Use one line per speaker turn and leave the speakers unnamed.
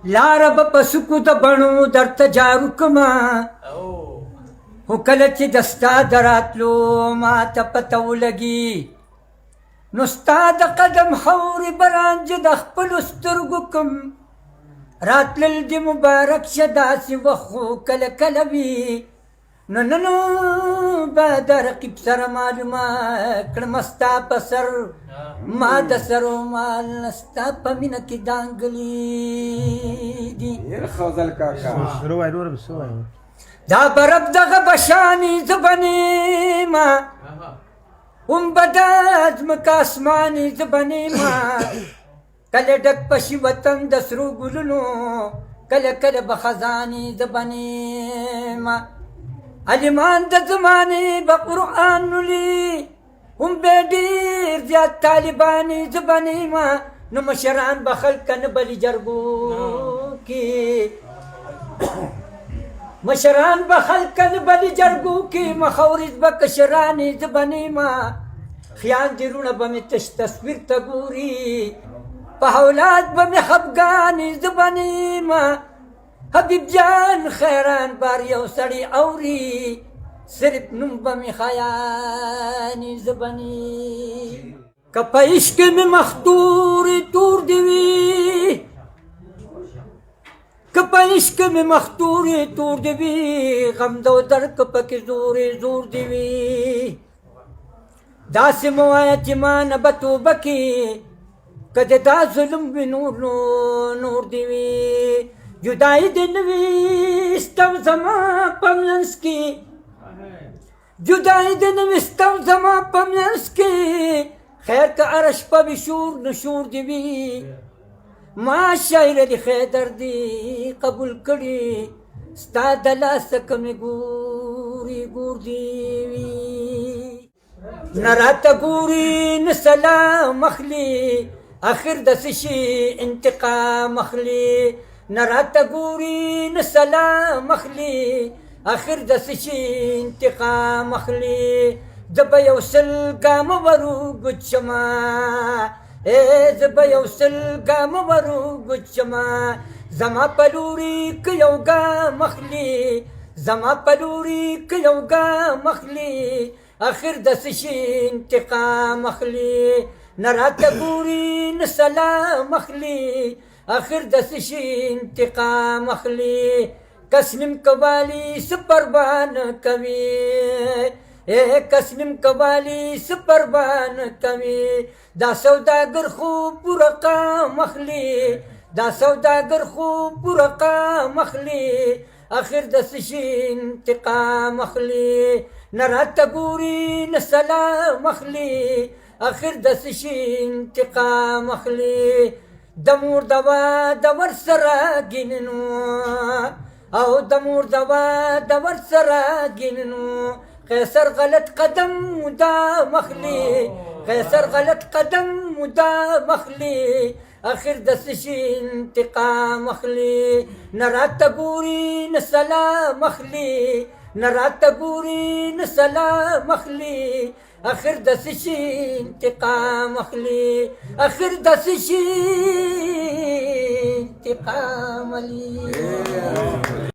لاره به په سکو د بڼو درته جارو کړمه خو کله چې د ستا د راتلو ماته پته ولګي نو ستا د قدم خاورې به رانجه د خپلو سترګو کم راتلل د مبارک شه داسې وخت خو کله کله وي نو به د رقیب سره معلومه کړمه ستا په سر ما د سرو مال نه ستا په مینه کې دانګلي دي دا به رب دغه بشاني زه به نیمه هم به دا ځمکه اسماني زه به نیمه کله ډک به شي وطن د سرو ګلونو کله کله به خزانې زه به نیمه عالمان د زمانې به قرآن لولي هم به ډېر زیات طالبانې زه به نیمه نو مشران به خلکه نه بلي جرګو کې مشران به خلکه نه بلي جرګو کې مخورز به کشرانې زه به نیمه خیال دې رونه به مې تش تصویر ته ګوري په اولاد به مې خفګانې زه به نیمه حبیب جان خیران بار یو سړی اوري صرف نوم به مې خیانې زه به نیمه که په عشق مې مختورې تور دې وي که په عشق مې مختورې تور دې وي غم د درک پکې زورې زور دې وي داسې مه وایه چې ما نه به توبه کې که د دا ظلم وي نور نور دې وي جدایي دې نه وي ستم زما په منځ کې جدایي دې نه وي ستم زما په منځ کې خیر که عرش په وي شور نشور دې وي ما شاعر دې خیدر دې قبول کړي ستا د لاسه که مې ګوري ګور دې وي نه راته ګوري نه سلام اخلي آخر د څه شي انتقام اخلي نه راته ګوري نه سلام اخلي آخر د څه شي انتقام اخلي زه به یو سل ګامه وروږد شمه زه به یو سل ګامه وروږد شمه زما په لوري که یو ګام اخلي زما په لوري که یو ګام اخلي آخر د څه شي انتقام اخلي نه راته ګوري نه سلام اخلي آخر د څه شي انتقام اخلي کس نیم کوالی سپربان کوي کس نیم کوالی سپربان کوي دا سوداګر خو پوره قام اخلي دا سوداګر خو پوره قام اخلي آخر د څه شي انتقام اخلي نه راته ګوري نه سلام اخلي آخر د څه شي انتقام اخلي د مور دوا د ورسره ګیننو او د مور دوا د ورسره ګیننو قیصر غلط قدم مدام اخلي قیصر غلط قدم مدام اخلي آخر د څه شي انتقام اخلي نه راته ګوري نه سلام اخلي نه راته ګوري نه سلام اخلي آخر د څه شي انتقام اخلي آخر د څه شي انتقام اخلي